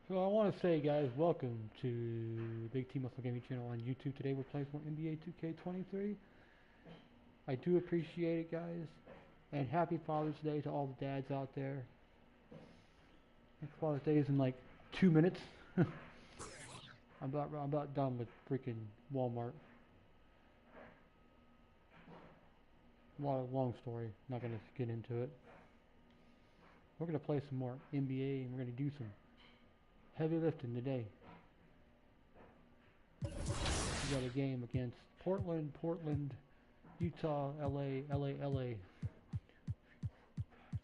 So I want to say, guys, welcome to Big T Muscle Gaming channel on YouTube. Today we're playing some NBA2K23. I do appreciate it, guys, and happy Father's Day to all the dads out there. Father's Day is in like 2 minutes. I'm about done with freaking Walmart. Long story. Not gonna get into it. We're gonna play some more NBA, and we're gonna do some heavy lifting today. We got a game against Portland, Utah, LA.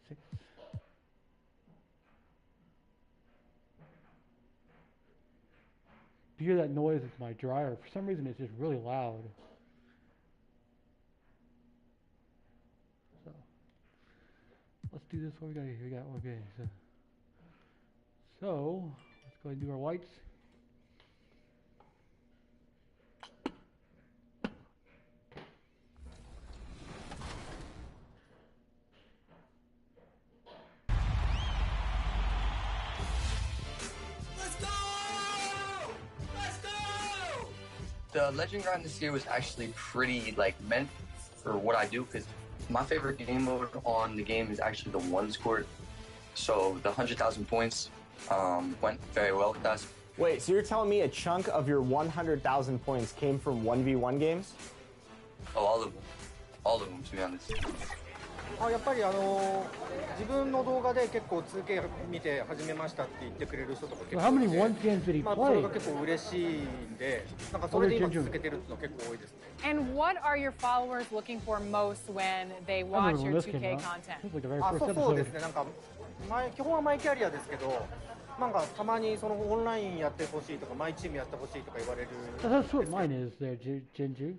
6. If you hear that noise, it's my dryer. For some reason, it's just really loud. So let's do this. What we got here? We got okay. So let's go ahead and do our whites. The legend grind this year was actually pretty meant for what I do, because my favorite game mode on the game is actually the ones court. So the 100,000 points went very well with us. Wait, so you're telling me a chunk of your 100,000 points came from 1v1 games? Oh, all of them, to be honest. やっぱり自分の動画で結構 2K 見て始めましたって言ってくれる人とか結構 How い many て、one games did he そ play? れが結構嬉しいんで、なんかそれで今続けてるっていうのは結構多いですね。And what are your followers looking for most when they watch your 2K content? そうですね。なんか基本はマイキャリアですけど、なんかたまにそのオンラインやってほしいとかマイチームやってほしいとか言われる。That's what mine is there, Jinju.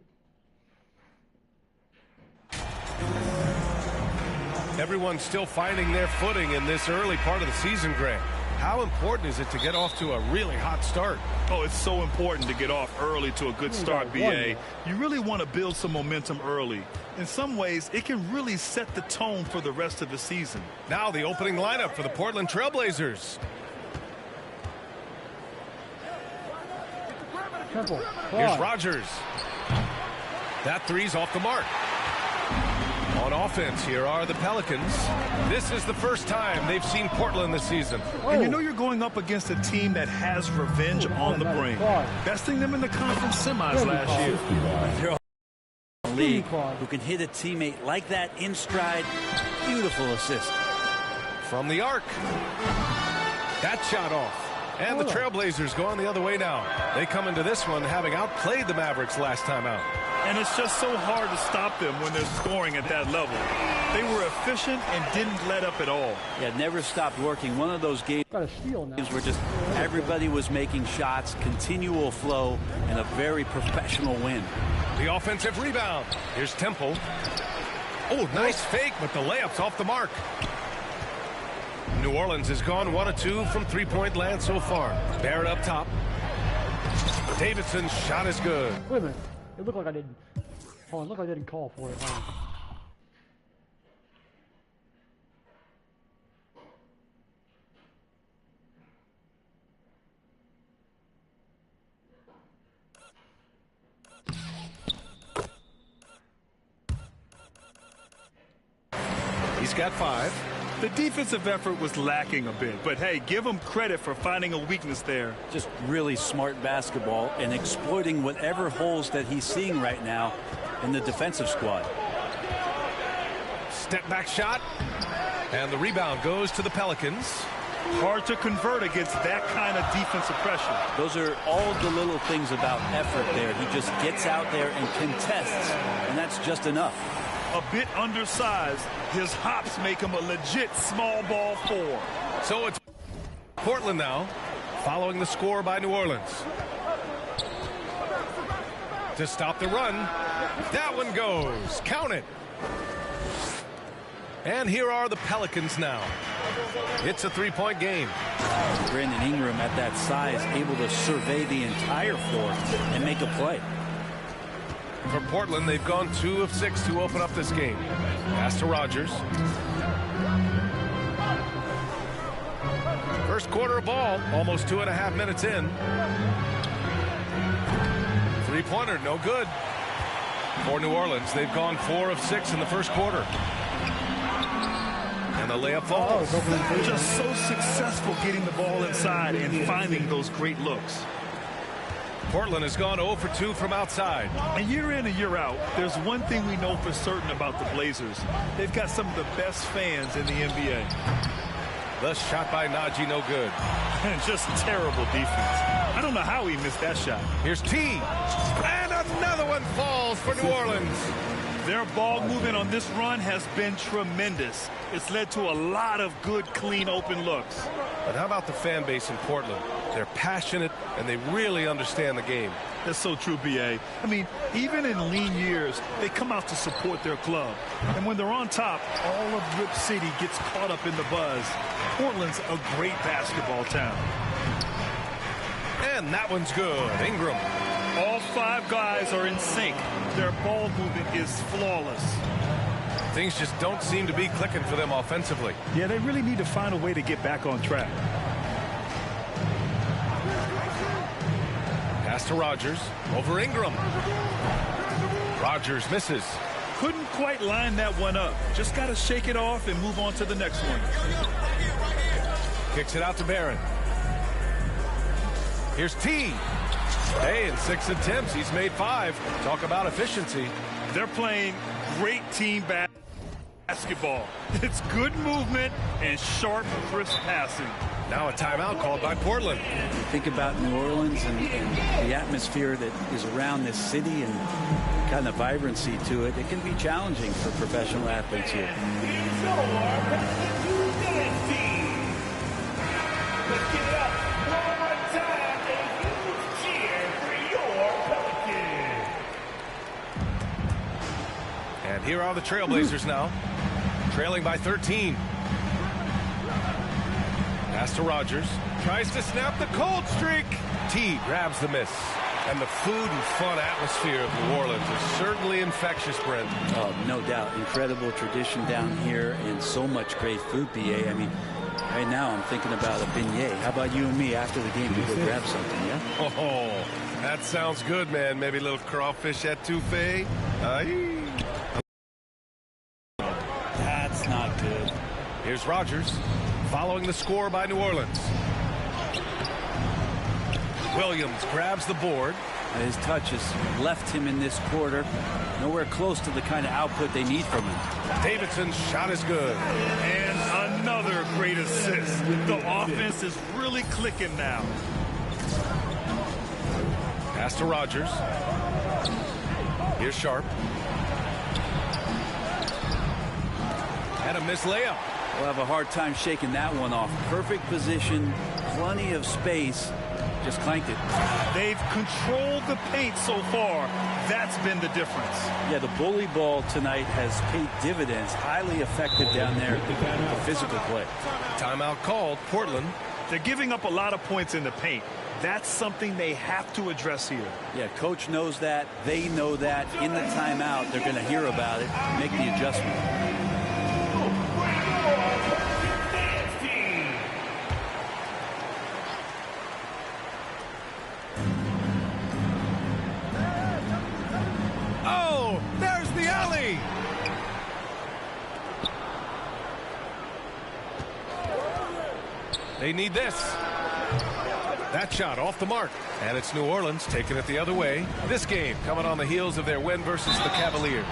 Everyone's still finding their footing in this early part of the season, Grant. How important is it to get off to a really hot start? Oh, it's so important to get off early to a good start, BA. You really want to build some momentum early. In some ways, it can really set the tone for the rest of the season. Now the opening lineup for the Portland Trailblazers. Here's Rogers. That three's off the mark. On offense, here are the Pelicans. This is the first time they've seen Portland this season. And you know you're going up against a team that has revenge on the brain. Besting them in the conference semis last year. They're a league who can hit a teammate like that in stride. Beautiful assist. From the arc. That shot off. And the Trailblazers going the other way now. They come into this one having outplayed the Mavericks last time out. And it's just so hard to stop them when they're scoring at that level. They were efficient and didn't let up at all. Yeah, never stopped working. One of those games Got a steal now. where just everybody was making shots, continual flow, and a very professional win. The offensive rebound. Here's Temple. Oh, nice fake, but the layup's off the mark. New Orleans has gone 1 of 2 from three-point land so far. Barrett up top. Davidson's shot is good. Wait a minute. It looked like I didn't. Hold on, it looked like I didn't call for it. He's got 5. The defensive effort was lacking a bit, but hey, give them credit for finding a weakness there. Just really smart basketball and exploiting whatever holes that he's seeing right now in the defensive squad. Step back shot. And the rebound goes to the Pelicans. Hard to convert against that kind of defensive pressure. Those are all the little things about effort there. He just gets out there and contests, and that's just enough. A bit undersized, his hops make him a legit small ball 4. So it's Portland now, following the score by New Orleans. To stop the run, that one goes. Count it. And here are the Pelicans now. It's a three-point game. Brandon Ingram at that size, able to survey the entire floor and make a play. For Portland, they've gone 2 of 6 to open up this game. Pass to Rogers. First quarter of ball, almost 2.5 minutes in. Three-pointer, no good. For New Orleans, they've gone 4 of 6 in the first quarter. And the layup falls. Just so successful getting the ball inside and finding those great looks. Portland has gone 0 for 2 from outside. And year in and year out, there's one thing we know for certain about the Blazers. They've got some of the best fans in the NBA. The shot by Najee, no good. And just terrible defense. I don't know how he missed that shot. Here's T. And another one falls for New Orleans. Their ball movement on this run has been tremendous. It's led to a lot of good, clean, open looks. But how about the fan base in Portland? They're passionate, and they really understand the game. That's so true, B.A. I mean, even in lean years, they come out to support their club. And when they're on top, all of Rip City gets caught up in the buzz. Portland's a great basketball town. And that one's good. Ingram. All 5 guys are in sync. Their ball movement is flawless. Things just don't seem to be clicking for them offensively. Yeah, they really need to find a way to get back on track. Pass to Rogers. Over Ingram. Rogers misses. Couldn't quite line that one up. Just got to shake it off and move on to the next one. Kicks it out to Barron. Here's T. Hey, in 6 attempts, he's made 5. Talk about efficiency. They're playing great team basketball. It's good movement and sharp, crisp passing. Now a timeout called by Portland. Think about New Orleans and the atmosphere that is around this city and kind of vibrancy to it. It can be challenging for professional athletes here. Let's give it up one more time. A huge cheer for your Pelicans. And here are the Trailblazers now, trailing by 13. Pass to Rogers. Tries to snap the cold streak. T grabs the miss. And the food and fun atmosphere of New Orleans is certainly infectious, Brent. Oh, no doubt. Incredible tradition down here and so much great food, B.A. I mean, right now I'm thinking about a beignet. How about you and me after the game? We go grab something, yeah? Oh, that sounds good, man. Maybe a little crawfish etouffee. That's not good. Here's Rogers following the score by New Orleans. Williams grabs the board. His touch has left him in this quarter. Nowhere close to the kind of output they need from him. Davidson's shot is good. And another great assist. The offense is really clicking now. Pass to Rogers. Here's Sharp. And a missed layup. We'll have a hard time shaking that one off. Perfect position, plenty of space. Just clanked it. They've controlled the paint so far. That's been the difference. Yeah, the bully ball tonight has paid dividends. Highly effective down there for physical play. Timeout called. Portland. They're giving up a lot of points in the paint. That's something they have to address here. Yeah, coach knows that. They know that. In the timeout, they're going to hear about it, make the adjustment. Oh, there's the alley. They need this. That shot off the mark. And it's New Orleans taking it the other way. This game coming on the heels of their win versus the Cavaliers.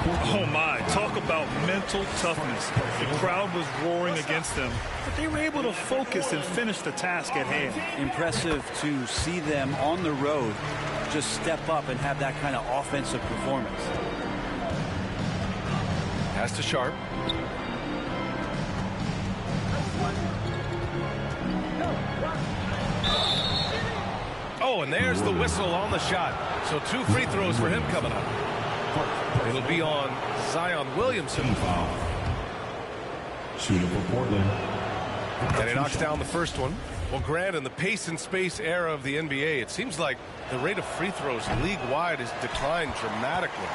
Oh my, talk about mental toughness. The crowd was roaring against them, but they were able to focus and finish the task at hand. Impressive to see them on the road just step up and have that kind of offensive performance. Pass to Sharp. Oh, and there's the whistle on the shot. So 2 free throws for him coming up. It'll be on Zion Williamson. Shooting for Portland. And he knocks down the first one. Well, Grant, in the pace and space era of the NBA, it seems like the rate of free throws league-wide has declined dramatically.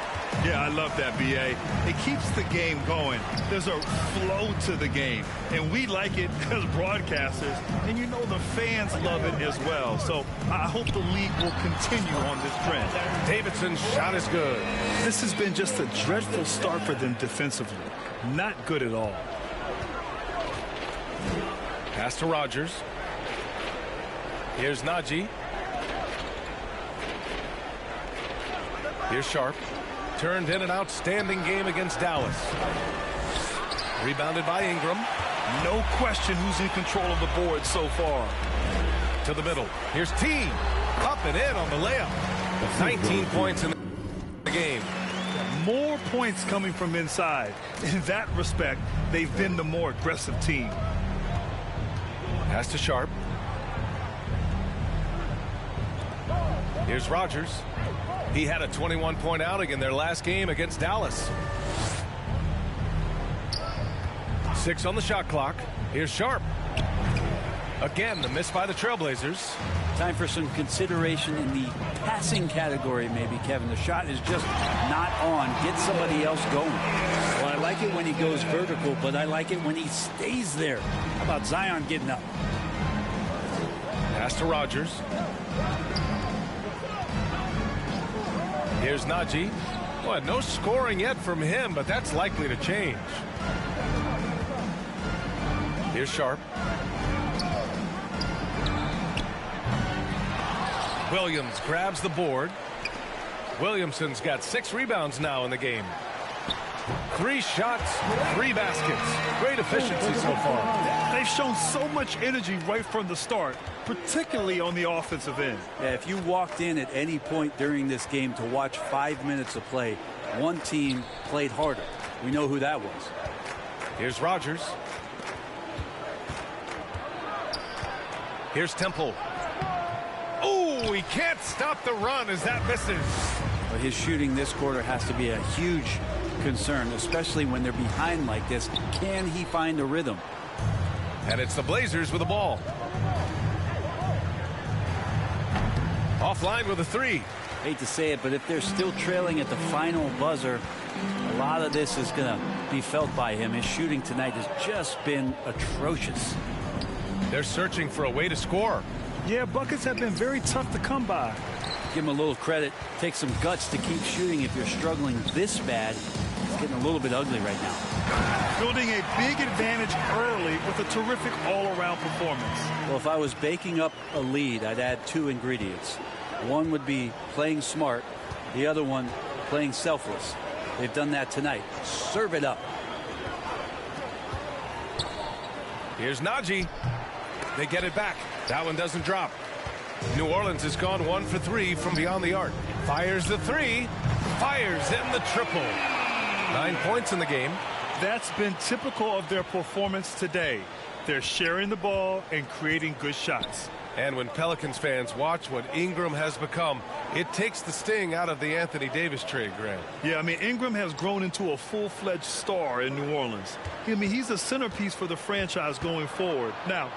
Yeah, I love that, B.A. It keeps the game going. There's a flow to the game, and we like it as broadcasters, and you know the fans love it as well. So I hope the league will continue on this trend. Davidson's shot is good. This has been just a dreadful start for them defensively. Not good at all. Pass to Rogers. Here's Najee. Here's Sharp. Turned in an outstanding game against Dallas. Rebounded by Ingram. No question who's in control of the board so far. To the middle. Here's T. Up and in on the layup. 19 points in the game. More points coming from inside. In that respect, they've been the more aggressive team. Pass to Sharp. Here's Rogers. He had a 21-point outing in their last game against Dallas. 6 on the shot clock. Here's Sharp. Again, the miss by the Trailblazers. Time for some consideration in the passing category, maybe, Kevin. The shot is just not on. Get somebody else going. Well, I like it when he goes vertical, but I like it when he stays there. How about Zion getting up? Pass to Rogers. Here's Najee. Well, no scoring yet from him, but that's likely to change. Here's Sharp. Williams grabs the board. Williamson's got 6 rebounds now in the game. 3 shots, 3 baskets. Great efficiency so far. They've shown so much energy right from the start, particularly on the offensive end. Yeah, if you walked in at any point during this game to watch 5 minutes of play, one team played harder. We know who that was. Here's Rogers. Here's Temple. Oh, he can't stop the run as that misses. But his shooting this quarter has to be a huge concern, especially when they're behind like this. Can he find a rhythm? And it's the Blazers with the ball. Offline with a 3. Hate to say it, but if they're still trailing at the final buzzer, a lot of this is going to be felt by him. His shooting tonight has just been atrocious. They're searching for a way to score. Yeah, buckets have been very tough to come by. Give him a little credit. Take some guts to keep shooting if you're struggling this bad. It's getting a little bit ugly right now. Building a big advantage early with a terrific all-around performance. Well, if I was baking up a lead, I'd add 2 ingredients. One would be playing smart. The other one, playing selfless. They've done that tonight. Serve it up. Here's Najee. They get it back. That one doesn't drop. New Orleans has gone 1 for 3 from beyond the arc. Fires the 3. Fires in the triple. 9 points in the game. That's been typical of their performance today. They're sharing the ball and creating good shots. And when Pelicans fans watch what Ingram has become, it takes the sting out of the Anthony Davis trade, Grant. Yeah, I mean, Ingram has grown into a full-fledged star in New Orleans. I mean, he's a centerpiece for the franchise going forward. Now,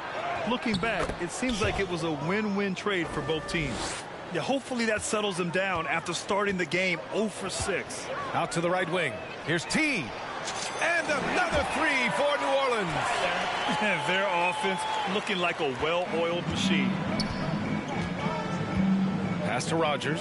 looking back, it seems like it was a win-win trade for both teams. Yeah, hopefully that settles him down after starting the game 0 for 6. Out to the right wing. Here's T. And another 3 for New Orleans. Their offense looking like a well-oiled machine. Pass to Rogers.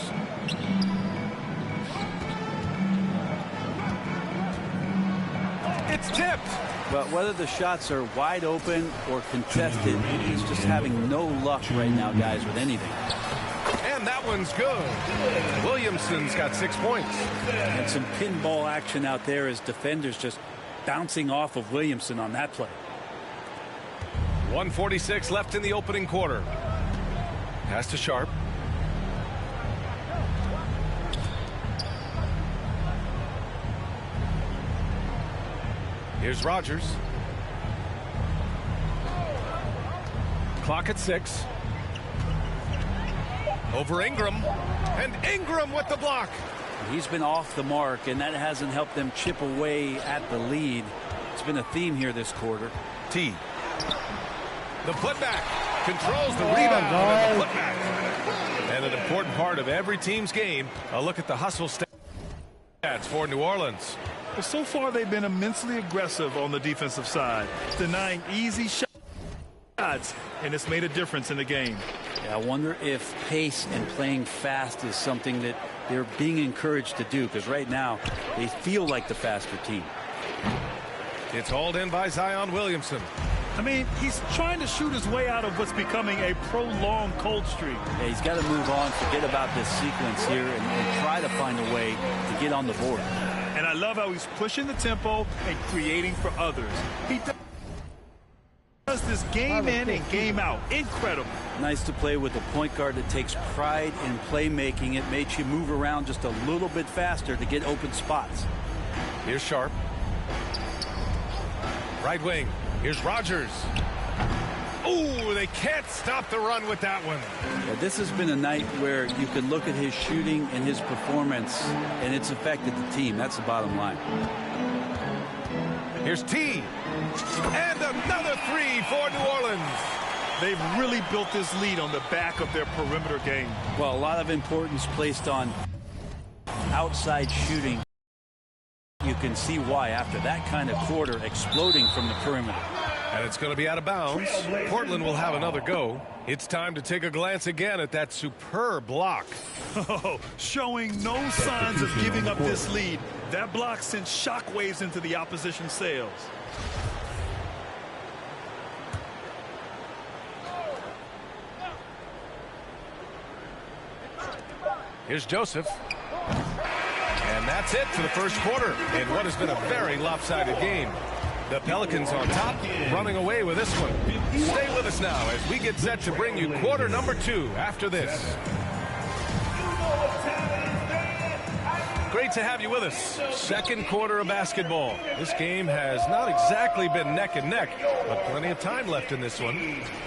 It's tipped. But whether the shots are wide open or contested, he's just having no luck right now, guys, with anything. And that one's good. Williamson's got 6 points. And some pinball action out there as defenders just bouncing off of Williamson on that play. 1:46 left in the opening quarter. Pass to Sharp. Here's Rogers. Clock at 6. Over Ingram. And Ingram with the block. He's been off the mark, and that hasn't helped them chip away at the lead. It's been a theme here this quarter. T. The putback. controls the rebound and the putback. And an important part of every team's game, a look at the hustle stats for New Orleans. Well, so far they've been immensely aggressive on the defensive side, denying easy shots, and it's made a difference in the game. Yeah, I wonder if pace and playing fast is something that they're being encouraged to do, because right now they feel like the faster team. It's hauled in by Zion Williamson. I mean, he's trying to shoot his way out of what's becoming a prolonged cold streak. Yeah, he's got to move on, forget about this sequence here, and try to find a way to get on the board. And I love how he's pushing the tempo and creating for others. He does this game in and game out. Incredible. Nice to play with a point guard that takes pride in playmaking. It makes you move around just a little bit faster to get open spots. Here's Sharp. Right wing. Here's Rogers. Ooh, they can't stop the run with that one. Yeah, this has been a night where you can look at his shooting and his performance, and it's affected the team. That's the bottom line. Here's T. And another three for New Orleans. They've really built this lead on the back of their perimeter game. Well, a lot of importance placed on outside shooting. You can see why after that kind of quarter, exploding from the perimeter. And it's going to be out of bounds. Portland will have another go. It's time to take a glance again at that superb block. Oh, showing no signs of giving up this lead. That block sent shockwaves into the opposition sails. Here's Joseph. And that's it for the first quarter in what has been a very lopsided game. The Pelicans on top, running away with this one. Stay with us now as we get set to bring you quarter number 2 after this. Great to have you with us. Second quarter of basketball. This game has not exactly been neck and neck, but plenty of time left in this one.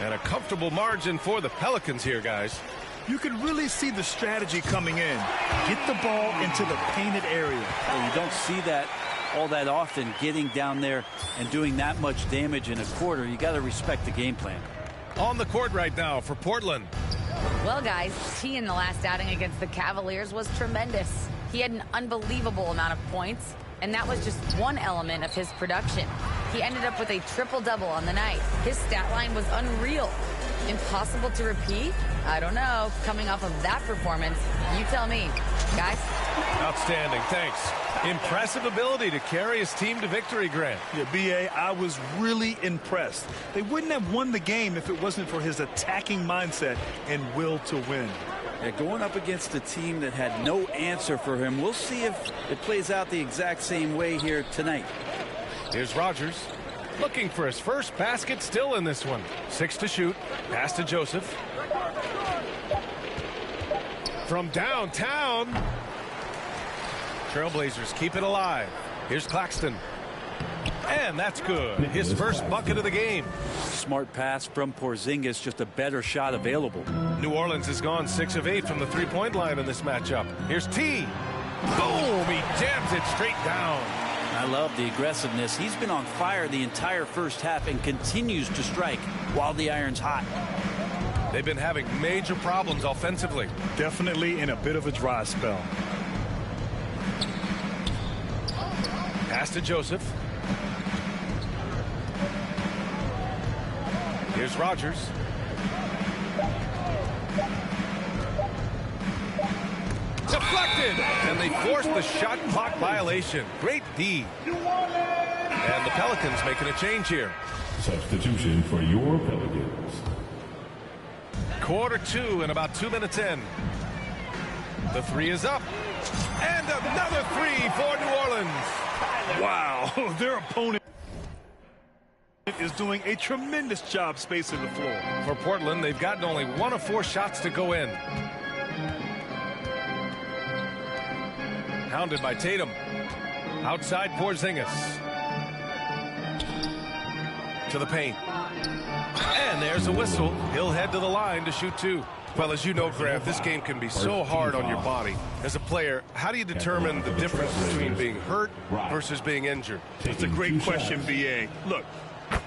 And a comfortable margin for the Pelicans here, guys. You can really see the strategy coming in. Get the ball into the painted area. And you don't see that all that often, getting down there and doing that much damage in a quarter. You got to respect the game plan. On the court right now for Portland. Well, guys, T in the last outing against the Cavaliers was tremendous. He had an unbelievable amount of points, and that was just one element of his production. He ended up with a triple-double on the night. His stat line was unreal. Impossible to repeat? I don't know. Coming off of that performance, you tell me. Guys? Outstanding. Thanks. Impressive ability to carry his team to victory, Grant. Yeah, B.A., I was really impressed. They wouldn't have won the game if it wasn't for his attacking mindset and will to win. Yeah, going up against a team that had no answer for him. We'll see if it plays out the exact same way here tonight. Here's Rogers. Looking for his first basket still in this one. 6 to shoot. Pass to Joseph. From downtown. Trailblazers keep it alive. Here's Claxton. And that's good. His first bucket of the game. Smart pass from Porzingis, just a better shot available. New Orleans has gone 6 of 8 from the three-point line in this matchup. Here's T. Boom! He jams it straight down. I love the aggressiveness. He's been on fire the entire first half and continues to strike while the iron's hot. They've been having major problems offensively. Definitely in a bit of a dry spell. Pass to Joseph. Here's Rogers. Deflected, and they forced the shot clock violation. Great D. And the Pelicans making a change here. Substitution for your Pelicans. Quarter 2 and about 2 minutes in. The three is up. And another three for New Orleans. Wow, their opponent is doing a tremendous job spacing the floor. For Portland, they've gotten only 1 of 4 shots to go in. Hounded by Tatum. Outside Porzingis. To the paint. And there's a whistle. He'll head to the line to shoot 2. Well, as you know, Grant, this game can be so hard on your body. As a player, how do you determine the difference between being hurt versus being injured? It's a great question, B.A. Look,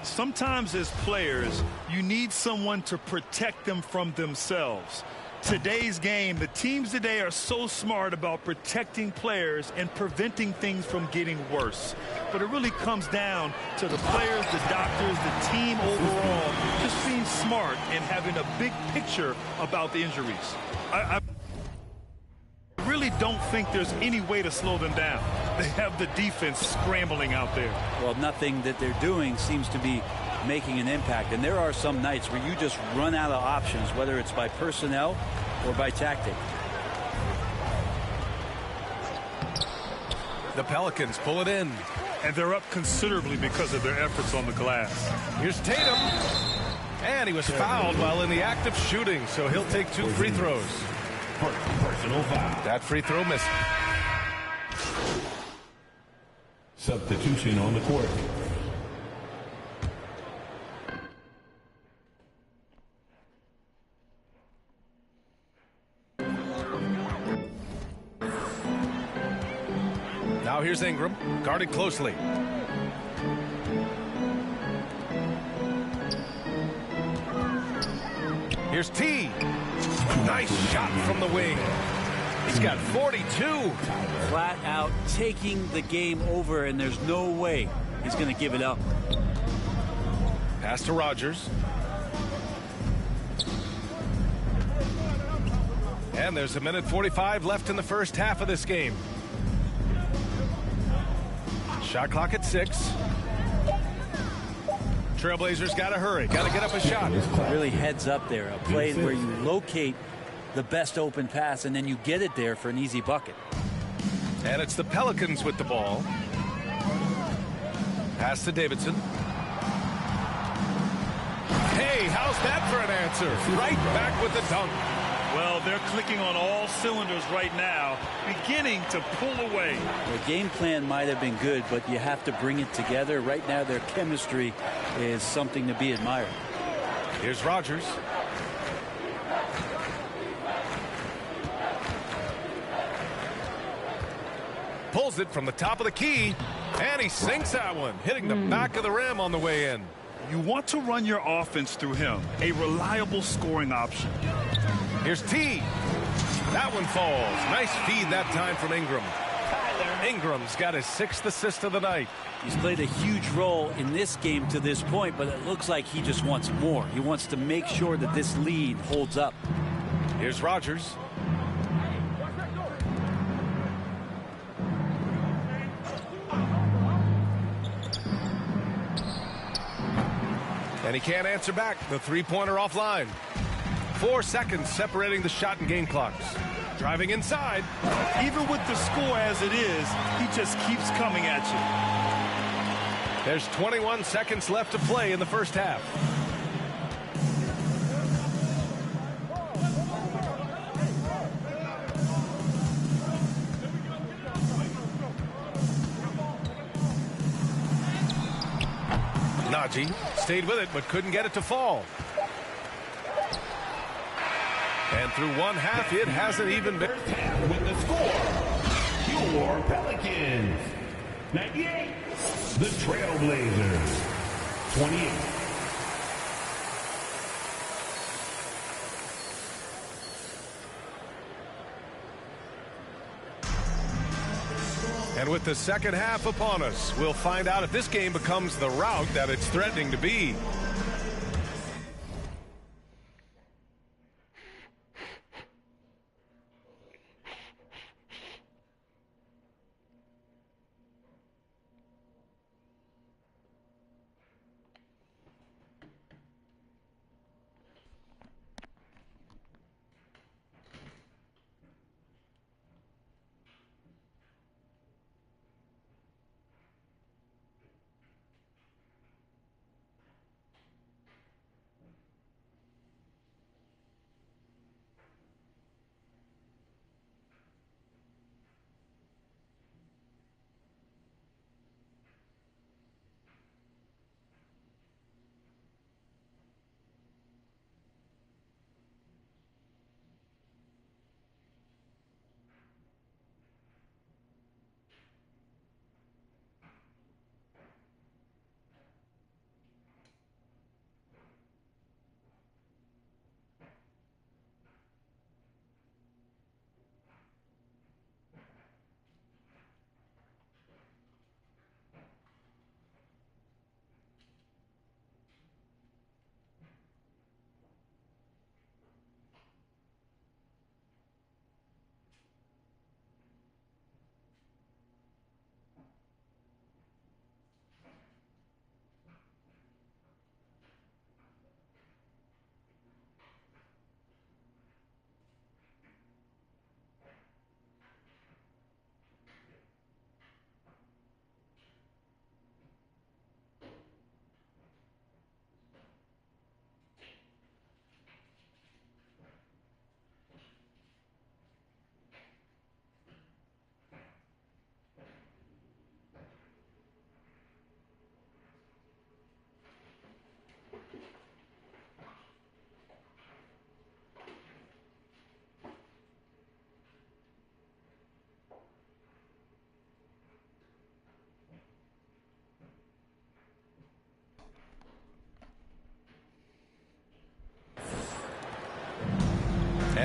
Sometimes as players, you need someone to protect them from themselves. Today's game, the teams today are so smart about protecting players and preventing things from getting worse. But it really comes down to the players, the doctors, the team overall, just being smart and having a big picture about the injuries. I really don't think there's any way to slow them down. They have the defense scrambling out there. Well, nothing that they're doing seems to be making an impact. And there are some nights where you just run out of options, whether it's by personnel or by tactic. The Pelicans pull it in. And they're up considerably because of their efforts on the glass. Here's Tatum. And he was fouled while in the act of shooting, so he'll take 2 free throws. Personal foul. That free throw missed. Substitution on the court. Now here's Ingram, guarded closely. Here's T. Nice shot from the wing. He's got 42. Flat out taking the game over, and there's no way he's going to give it up. Pass to Rogers. And there's 1:45 left in the first half of this game. Shot clock at 6. Trailblazers got to hurry. Got to get up a shot. Really heads up there. A play where you locate the best open pass and then you get it there for an easy bucket. And it's the Pelicans with the ball. Pass to Davidson. Hey, how's that for an answer? Right back with the dunk. Well, they're clicking on all cylinders right now, beginning to pull away. The game plan might have been good, but you have to bring it together. Right now, their chemistry is something to be admired. Here's Rogers. Pulls it from the top of the key, and he sinks that one, hitting the back of the rim on the way in. You want to run your offense through him, a reliable scoring option. Here's T. That one falls. Nice feed that time from Ingram. Ingram's got his 6th assist of the night. He's played a huge role in this game to this point, but it looks like he just wants more. He wants to make sure that this lead holds up. Here's Rogers. And he can't answer back. The three-pointer offline. 4 seconds separating the shot and game clocks. Driving inside. Even with the score as it is, he just keeps coming at you. There's 21 seconds left to play in the first half. Najee stayed with it but couldn't get it to fall. And through one half, it hasn't even been. With the score, your Pelicans 98, the Trailblazers 28. And with the second half upon us, we'll find out if this game becomes the rout that it's threatening to be.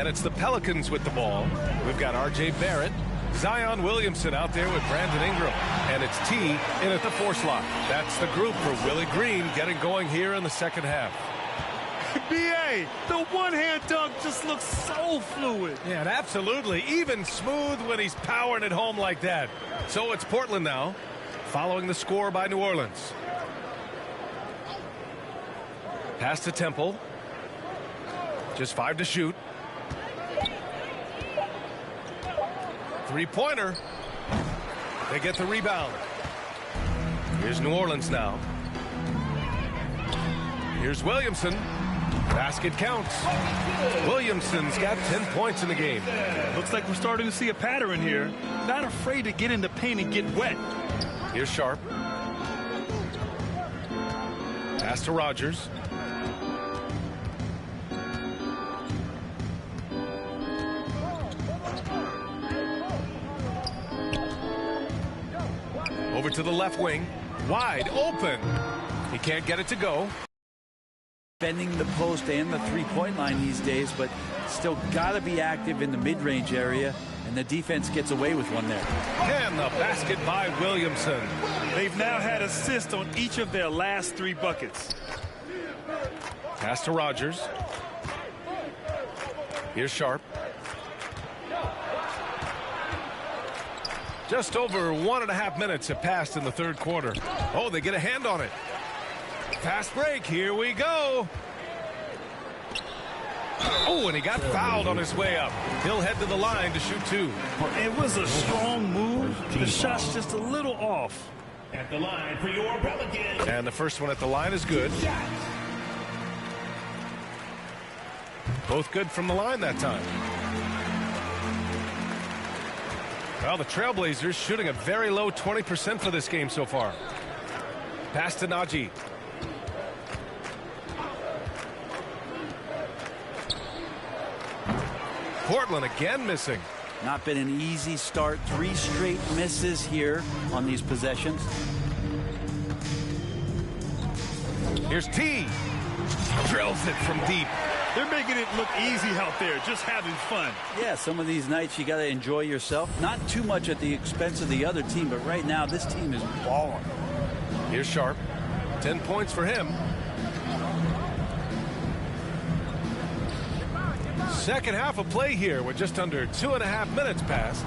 it's the Pelicans with the ball. We've got R.J. Barrett, Zion Williamson out there with Brandon Ingram. And it's T in at the 4 slot. That's the group for Willie Green getting going here in the second half. B.A., the one-hand dunk just looks so fluid. Yeah, and absolutely. Even smooth when he's powering it home like that. So it's Portland now, following the score by New Orleans. Pass to Temple. Just 5 to shoot. Three-pointer. They get the rebound. Here's New Orleans now. Here's Williamson. Basket counts. Williamson's got 10 points in the game. Looks like we're starting to see a pattern here. Not afraid to get in the paint and get wet. Here's Sharp. Pass to Rogers. Over to the left wing. Wide open. He can't get it to go. Bending the post and the three-point line these days, but still got to be active in the mid-range area, and the defense gets away with one there. And the basket by Williamson. They've now had assists on each of their last 3 buckets. Pass to Rogers. Here's Sharp. Just over 1.5 minutes have passed in the third quarter. Oh, they get a hand on it. Fast break. Here we go. Oh, and he got fouled on his way up. He'll head to the line to shoot 2. It was a strong move. The shot's just a little off. At the line for your Pelicans. And the first one at the line is good. Both good from the line that time. Well, the Trailblazers shooting a very low 20% for this game so far. Pass to Najee. Portland again missing. Not been an easy start. 3 straight misses here on these possessions. Here's T. Drills it from deep. They're making it look easy out there, just having fun. Yeah, some of these nights you got to enjoy yourself. Not too much at the expense of the other team, but right now this team is balling. Here's Sharp. 10 points for him. Second half of play here with just under 2.5 minutes passed.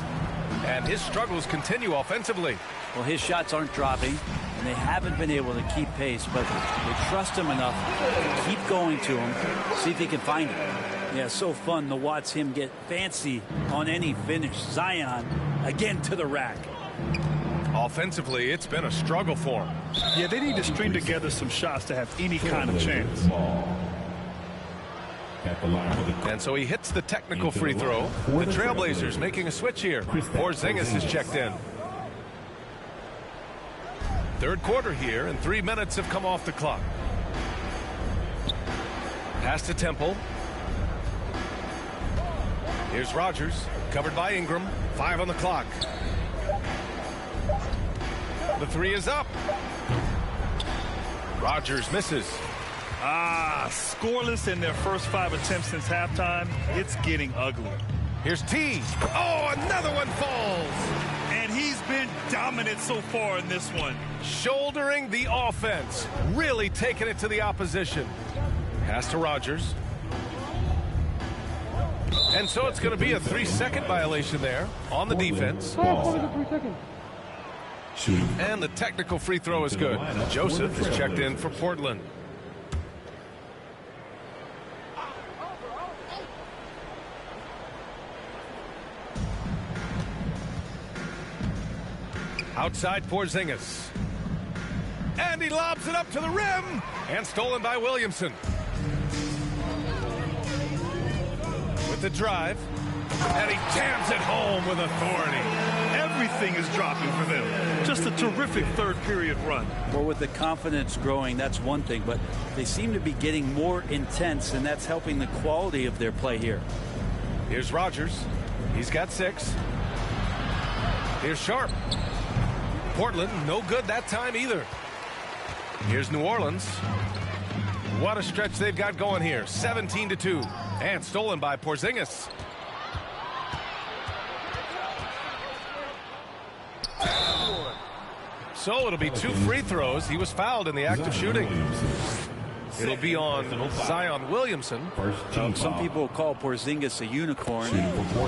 And his struggles continue offensively. Well, his shots aren't dropping, and they haven't been able to keep pace, but they trust him enough to keep going to him, see if he can find it. Yeah, so fun to watch him get fancy on any finish. Zion again to the rack. Offensively, it's been a struggle for him. Yeah, they need to string together some shots to have any kind of chance. And so he hits the technical free throw. The Trailblazers making a switch here. Porzingis is checked in. Third quarter here, and 3 minutes have come off the clock. Pass to Temple. Here's Rogers, covered by Ingram. 5 on the clock. The 3 is up. Rogers misses. Scoreless in their first 5 attempts since halftime. It's getting ugly. Here's T. Oh, another one falls. And he's been dominant so far in this one. Shouldering the offense. Really taking it to the opposition. Pass to Rogers. And so it's going to be a 3-second violation there on the defense. And the technical free throw is good. Joseph is checked in for Portland. Outside Porzingis. And he lobs it up to the rim. And stolen by Williamson. With the drive. And he jams it home with authority. Everything is dropping for them. Just a terrific third period run. Well, with the confidence growing, that's one thing, but they seem to be getting more intense, and that's helping the quality of their play here. Here's Rogers. He's got 6. Here's Sharp. Portland, no good that time either. Here's New Orleans. What a stretch they've got going here. 17-2. And stolen by Porzingis. So it'll be 2 free throws. He was fouled in the act of shooting. It'll be on Zion Williamson. Some people call Porzingis a unicorn.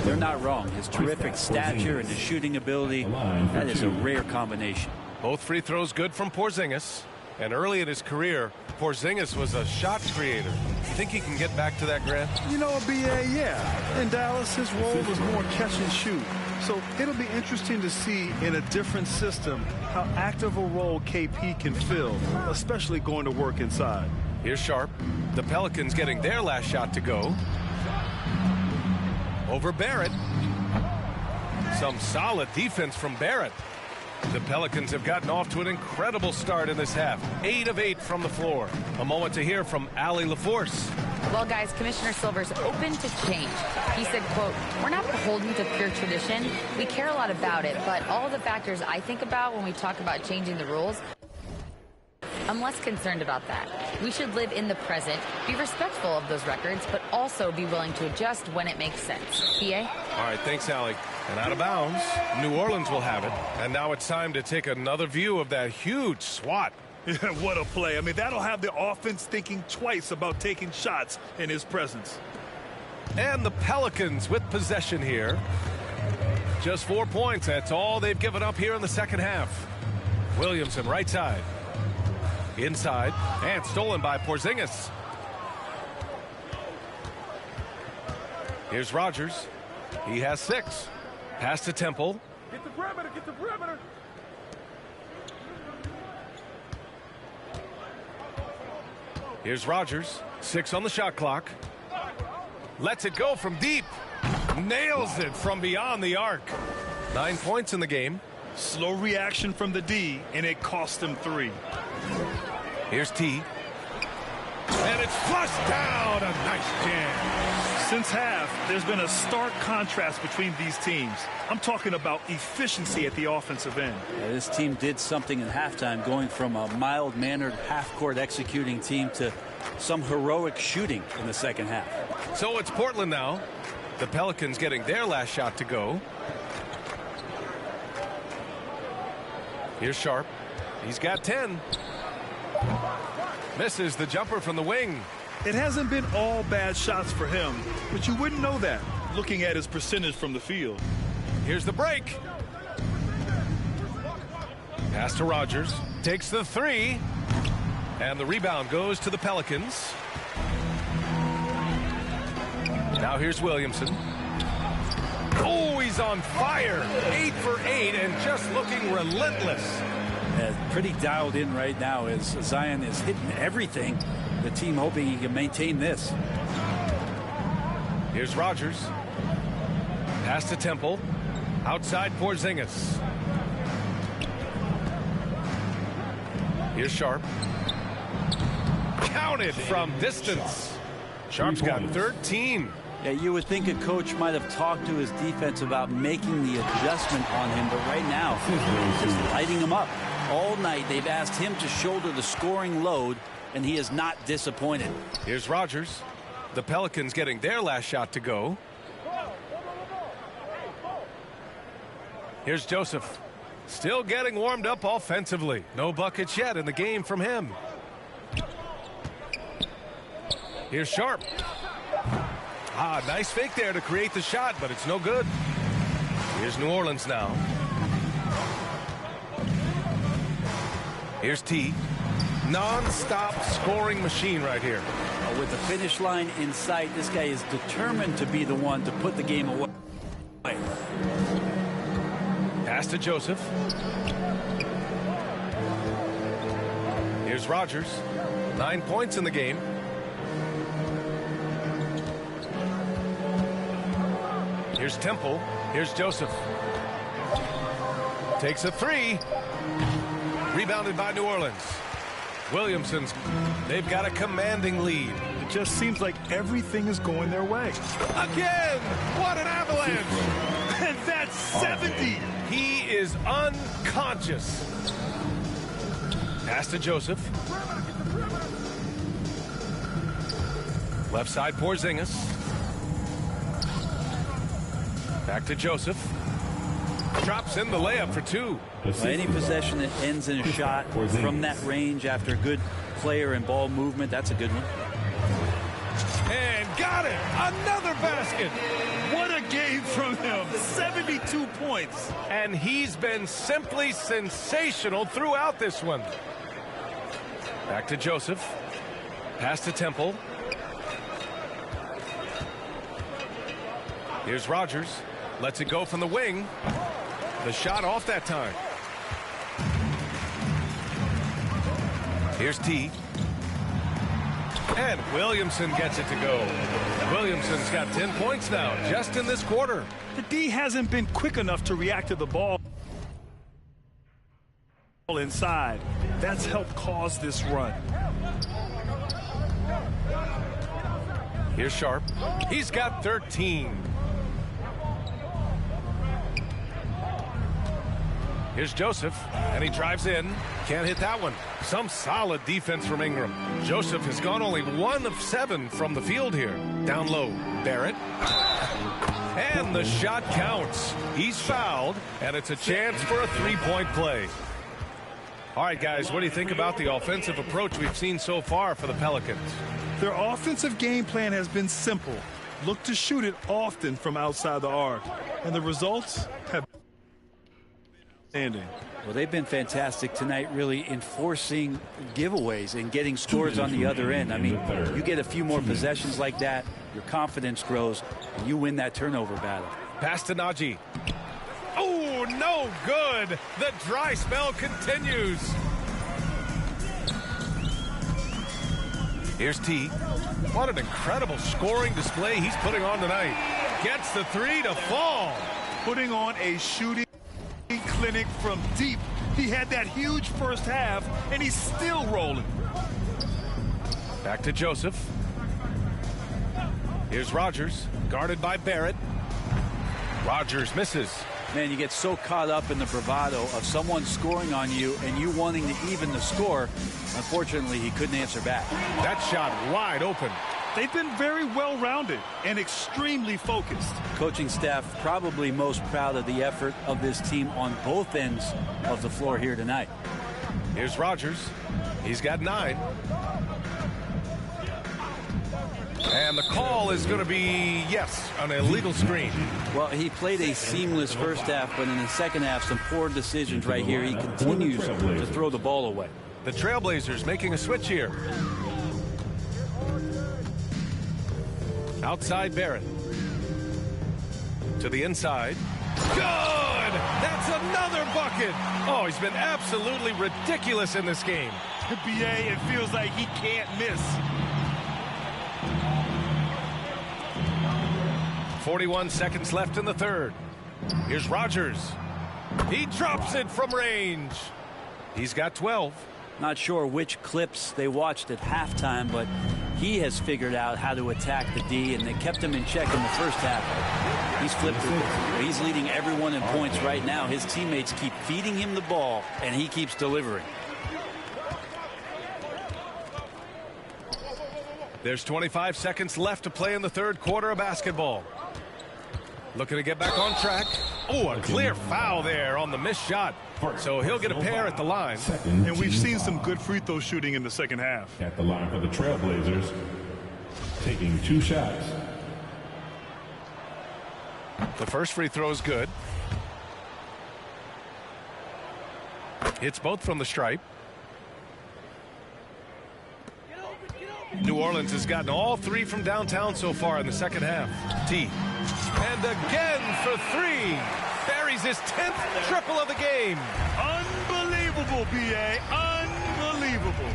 They're not wrong. His terrific stature and his shooting ability, that is a rare combination. Both free throws good from Porzingis. And early in his career, Porzingis was a shot creator. Think he can get back to that, Grant? You know, B.A., yeah. In Dallas, his role was more catch and shoot. So it'll be interesting to see in a different system how active a role KP can fill, especially going to work inside. Here's Sharp. The Pelicans getting their last shot to go. Over Barrett. Some solid defense from Barrett. The Pelicans have gotten off to an incredible start in this half. 8 of 8 from the floor. A moment to hear from Allie LaForce. Well, guys, Commissioner Silver's open to change. He said, quote, "We're not beholden to pure tradition. We care a lot about it, but all the factors I think about when we talk about changing the rules, I'm less concerned about that. We should live in the present, be respectful of those records, but also be willing to adjust when it makes sense." PA? All right, thanks, Allie. And out of bounds, New Orleans will have it. And now it's time to take another view of that huge swat. Yeah, what a play. I mean, that'll have the offense thinking twice about taking shots in his presence. And the Pelicans with possession here. Just 4 points. That's all they've given up here in the second half. Williamson, right side. Inside. And stolen by Porzingis. Here's Rogers. He has 6. Pass to Temple. Get the perimeter, get the perimeter. Here's Rogers. 6 on the shot clock. Lets it go from deep. Nails it from beyond the arc. 9 points in the game. Slow reaction from the D, and it cost him 3. Here's T. And it's flushed down. A nice jam. Since half, there's been a stark contrast between these teams. I'm talking about efficiency at the offensive end. Yeah, this team did something in halftime, going from a mild-mannered half-court executing team to some heroic shooting in the second half. So it's Portland now. The Pelicans getting their last shot to go. Here's Sharp. He's got 10. Misses the jumper from the wing. It hasn't been all bad shots for him, but you wouldn't know that looking at his percentage from the field. Here's the break. Pass to Rogers. Takes the 3. And the rebound goes to the Pelicans. Now here's Williamson. Oh, he's on fire. 8 for 8 and just looking relentless. Pretty dialed in right now as Zion is hitting everything. The team hoping he can maintain this. Here's Rogers. Pass to Temple. Outside Porzingis. Here's Sharp. Counted from distance. Sharp's got 13. Yeah, you would think a coach might have talked to his defense about making the adjustment on him, but right now, he's just lighting him up. All night, they've asked him to shoulder the scoring load, and he is not disappointed. Here's Rogers. The Pelicans getting their last shot to go. Here's Joseph. Still getting warmed up offensively. No buckets yet in the game from him. Here's Sharp. Nice fake there to create the shot, but it's no good. Here's New Orleans now. Here's T. Non-stop scoring machine right here. With the finish line in sight, this guy is determined to be the one to put the game away. Pass to Joseph. Here's Rogers. 9 points in the game. Here's Temple. Here's Joseph. Takes a 3. Rebounded by New Orleans. Williamson's, they've got a commanding lead. It just seems like everything is going their way. Again! What an avalanche! And that's 70! He is unconscious. Pass to Joseph. Left side Porzingis. Back to Joseph. Drops in the layup for two. Well, any possession that ends in a shot from that range after good player and ball movement, that's a good one. And got it! Another basket! What a game from him. 72 points. And he's been simply sensational throughout this one. Back to Joseph. Pass to Temple. Here's Rogers. Lets it go from the wing. The shot off that time. Here's T. And Williamson gets it to go. Williamson's got 10 points now, just in this quarter. The D hasn't been quick enough to react to the ball inside. That's helped cause this run. Here's Sharp. He's got 13. Here's Joseph, and he drives in. Can't hit that one. Some solid defense from Ingram. Joseph has gone only 1 of 7 from the field here. Down low, Barrett. And the shot counts. He's fouled, and it's a chance for a three-point play. All right, guys, what do you think about the offensive approach we've seen so far for the Pelicans? Their offensive game plan has been simple. Look to shoot it often from outside the arc. And the results have been outstanding. Well, they've been fantastic tonight, really enforcing giveaways and getting scores on the other end. I mean, you get a few more possessions like that, your confidence grows, and you win that turnover battle. Pass to Najee. Oh, no good. The dry spell continues. Here's T. What an incredible scoring display he's putting on tonight. Gets the three to fall. Putting on a shooting clinic from deep. He had that huge first half, and he's still rolling. Back to Joseph. Here's Rogers, guarded by Barrett. Rogers misses. Man, you get so caught up in the bravado of someone scoring on you and you wanting to even the score. Unfortunately, he couldn't answer back. That shot wide open. They've been very well-rounded and extremely focused. Coaching staff probably most proud of the effort of this team on both ends of the floor here tonight. Here's Rogers. He's got 9. And the call is going to be, yes, an illegal screen. Well, he played a seamless first half, but in the second half, some poor decisions right here. He continues to throw the ball away. The Trailblazers making a switch here. Outside Barrett. To the inside. Good! That's another bucket! Oh, he's been absolutely ridiculous in this game. BA, it feels like he can't miss. 41 seconds left in the third. Here's Rogers. He drops it from range. He's got 12. Not sure which clips they watched at halftime, but he has figured out how to attack the D, and they kept him in check in the first half. He's flipped it. He's leading everyone in points right now. His teammates keep feeding him the ball, and he keeps delivering. There's 25 seconds left to play in the third quarter of basketball. Looking to get back on track. Oh, a clear foul there on the missed shot. So he'll get a pair at the line. And we've seen some good free throw shooting in the second half. At the line for the Trailblazers, taking 2 shots. The first free throw is good. Hits both from the stripe. New Orleans has gotten all 3 from downtown so far in the second half. T. And again for 3. Buries his 10th triple of the game. Unbelievable, BA. Unbelievable.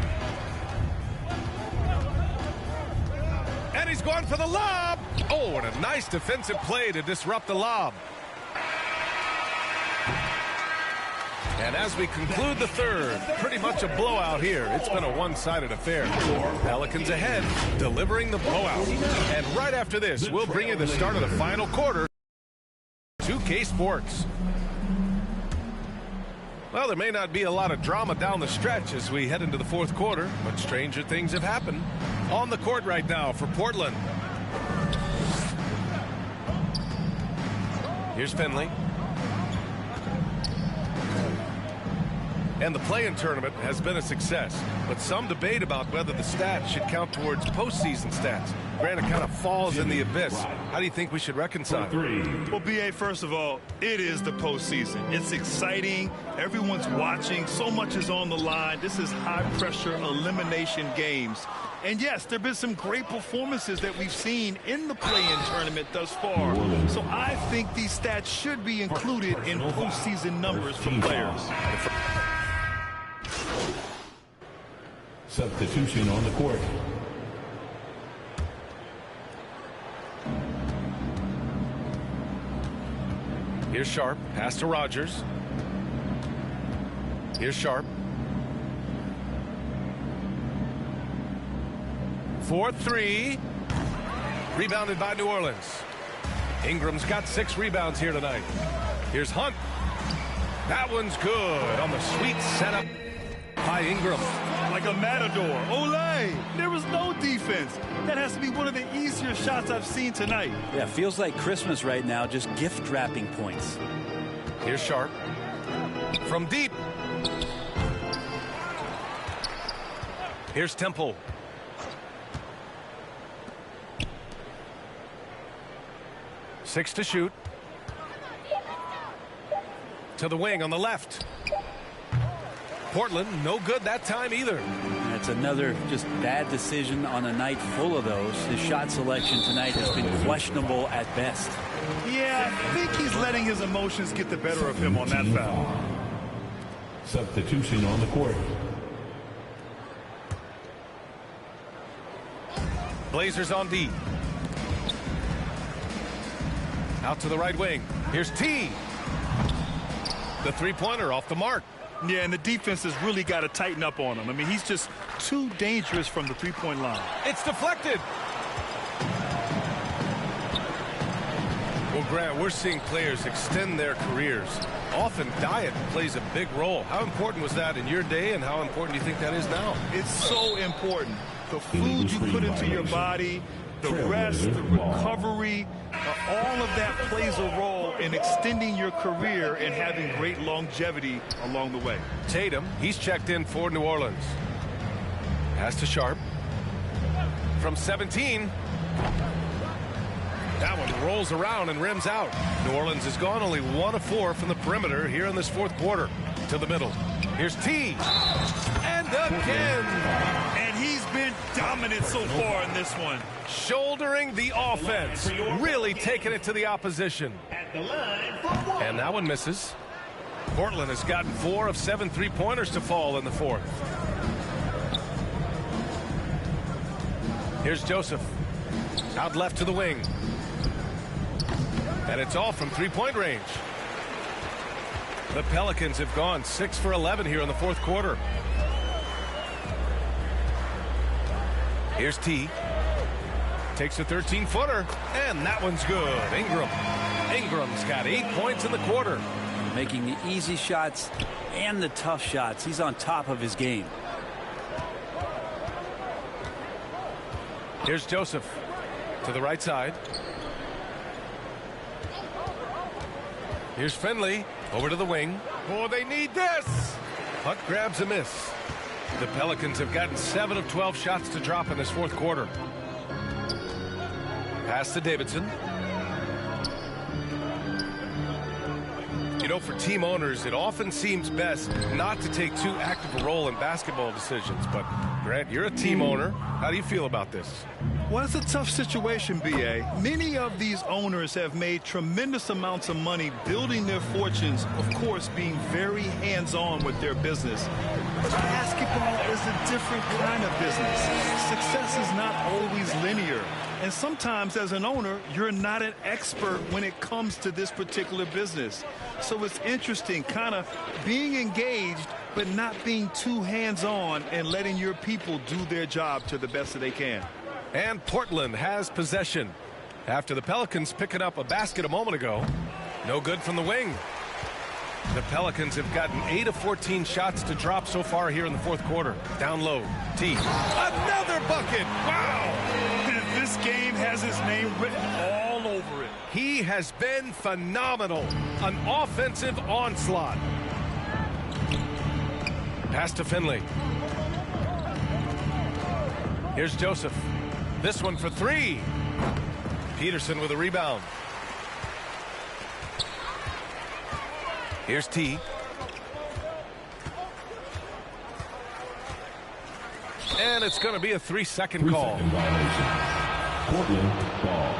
And he's going for the lob. Oh, and a nice defensive play to disrupt the lob. And as we conclude the third, pretty much a blowout here. It's been a one-sided affair. Pelicans ahead, delivering the blowout. And right after this, we'll bring you the start of the final quarter. 2K Sports. Well, there may not be a lot of drama down the stretch as we head into the fourth quarter, but stranger things have happened. On the court right now for Portland. Here's Finley. And the play-in tournament has been a success, but some debate about whether the stats should count towards postseason stats. Grant, it kind of falls in the abyss. How do you think we should reconcile? Well, B.A., first of all, it is the postseason. It's exciting. Everyone's watching. So much is on the line. This is high-pressure elimination games. And, yes, there have been some great performances that we've seen in the play-in tournament thus far. So I think these stats should be included in postseason numbers for players. Substitution on the court. Here's Sharp. Pass to Rogers. Here's Sharp. 4-3. Rebounded by New Orleans. Ingram's got 6 rebounds here tonight. Here's Hunt. That one's good on the sweet setup by Ingram. Like a matador. Olay! There was no defense. That has to be one of the easier shots I've seen tonight. Yeah, feels like Christmas right now, just gift wrapping points. Here's Sharp. From deep. Here's Temple. Six to shoot. To the wing on the left. Portland, no good that time either. That's another just bad decision on a night full of those. His shot selection tonight has been questionable at best. Yeah, I think he's letting his emotions get the better of him on that foul. Substitution on the court. Blazers on D. Out to the right wing. Here's T. The three-pointer off the mark. Yeah, and the defense has really got to tighten up on him. I mean, he's just too dangerous from the three-point line. It's deflected. Well, Grant, we're seeing players extend their careers. Often diet plays a big role. How important was that in your day, and how important do you think that is now? It's so important. The food you put into your body, the rest, the recovery, all of that plays a role in extending your career and having great longevity along the way. Tatum, he's checked in for New Orleans. Pass to Sharp. From 17. That one rolls around and rims out. New Orleans has gone only 1 of 4 from the perimeter here in this fourth quarter. To the middle. Here's T. And again. And he's been dominant so far in this one. Shouldering the offense. Really taking it to the opposition. And that one misses. Portland has gotten 4 of 7 three-pointers to fall in the fourth. Here's Joseph. Out left to the wing. And it's all from three-point range. The Pelicans have gone 6 for 11 here in the fourth quarter. Here's T. Takes a 13-footer, and that one's good. Ingram's got 8 points in the quarter. Making the easy shots and the tough shots. He's on top of his game. Here's Joseph to the right side. Here's Finley over to the wing. Oh, they need this. Hunt grabs a miss. The Pelicans have gotten 7 of 12 shots to drop in this fourth quarter. Pass to Davidson. You know, for team owners, it often seems best not to take too active a role in basketball decisions. But, Grant, you're a team owner. How do you feel about this? Well, it's a tough situation, B.A. Many of these owners have made tremendous amounts of money building their fortunes, of course, being very hands-on with their business. But basketball is a different kind of business. Success is not always linear. And sometimes, as an owner, you're not an expert when it comes to this particular business. So it's interesting, kind of being engaged, but not being too hands-on and letting your people do their job to the best that they can. And Portland has possession after the Pelicans picking up a basket a moment ago. No good from the wing. The Pelicans have gotten 8 of 14 shots to drop so far here in the fourth quarter. Down low. T. Another bucket. Wow. This game has his name written all over it. He has been phenomenal. An offensive onslaught. Pass to Finley. Here's Joseph. This one for three. Peterson with a rebound. Here's T. And it's going to be a 3-second call. Portland ball.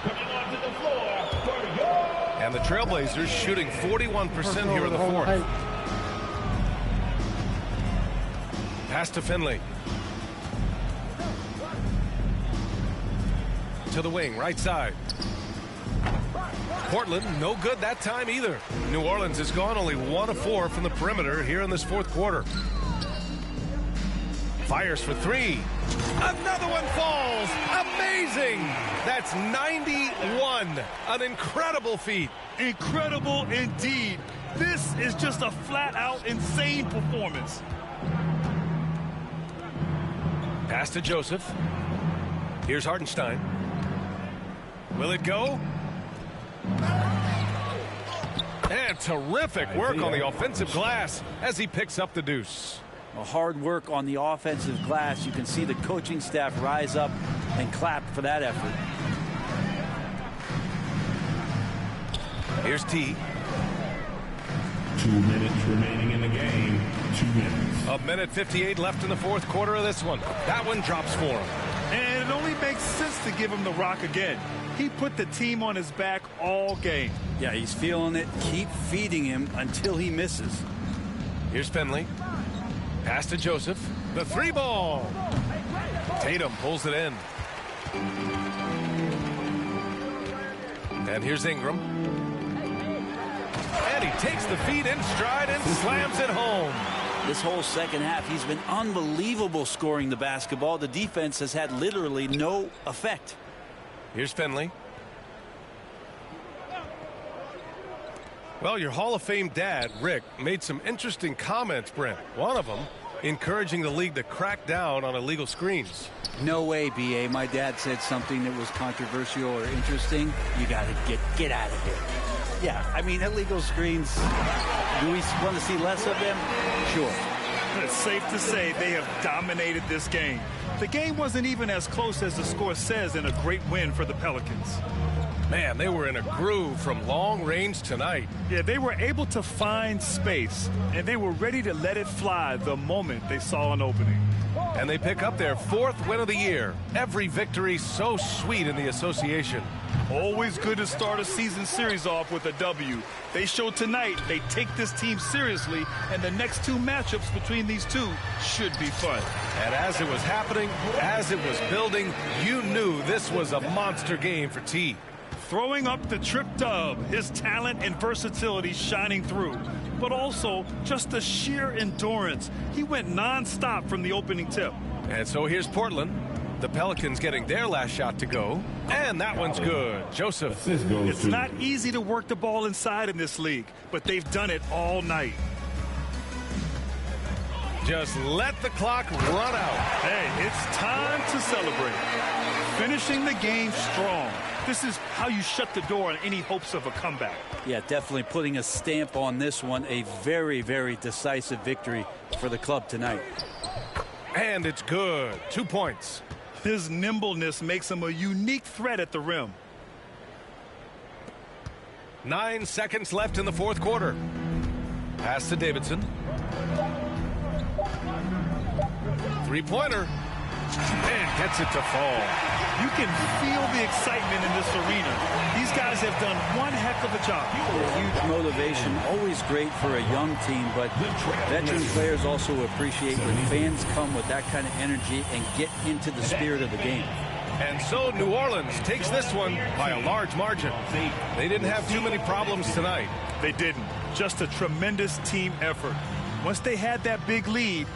Coming onto the floor for your And the Trailblazers shooting 41% here in the fourth. Pass to Finley. To the wing, right side. Portland, no good that time either. New Orleans has gone only 1 of 4 from the perimeter here in this fourth quarter. Fires for three. Another one falls. Amazing. That's 91. An incredible feat. Incredible indeed. This is just a flat-out insane performance. Pass to Joseph. Here's Hartenstein. Will it go? And terrific work on the offensive glass as he picks up the deuce. Well, hard work on the offensive glass. You can see the coaching staff rise up and clap for that effort. Here's T. 2 minutes remaining in the game. 2 minutes. A minute 58 left in the fourth quarter of this one. That one drops for him. And it only makes sense to give him the rock again. He put the team on his back all game. Yeah, he's feeling it. Keep feeding him until he misses. Here's Finley. Pass to Joseph. The three ball. Tatum pulls it in. And here's Ingram. And he takes the feed in stride and slams it home. This whole second half, he's been unbelievable scoring the basketball. The defense has had literally no effect. Here's Finley. Well, your Hall of Fame dad, Rick, made some interesting comments, Brent. One of them encouraging the league to crack down on illegal screens. No way, B.A. My dad said something that was controversial or interesting. You got to get out of here. Yeah, I mean, illegal screens, do we want to see less of them? Sure. It's safe to say they have dominated this game. The game wasn't even as close as the score says in a great win for the Pelicans. Man, they were in a groove from long range tonight. Yeah, they were able to find space, and they were ready to let it fly the moment they saw an opening. And they pick up their 4th win of the year. Every victory so sweet in the association. Always good to start a season series off with a W. They showed tonight they take this team seriously, and the next 2 matchups between these two should be fun. And as it was happening, as it was building, you knew this was a monster game for T. Throwing up the trip dub, his talent and versatility shining through, but also just the sheer endurance. He went nonstop from the opening tip. And so here's Portland. The Pelicans getting their last shot to go, and that one's good. Joseph. It's not easy to work the ball inside in this league, but they've done it all night. Just let the clock run out. Hey, it's time to celebrate. Finishing the game strong. This is how you shut the door on any hopes of a comeback. Yeah, definitely putting a stamp on this one. A very, very decisive victory for the club tonight. And it's good. 2 points. His nimbleness makes him a unique threat at the rim. 9 seconds left in the fourth quarter. Pass to Davidson. Three-pointer. And gets it to fall. You can feel the excitement in this arena. These guys have done one heck of a job. Huge motivation, always great for a young team, but veteran players also appreciate when fans come with that kind of energy and get into the spirit of the game. And so New Orleans takes this one by a large margin. They didn't have too many problems tonight. They didn't. Just a tremendous team effort. Once they had that big lead,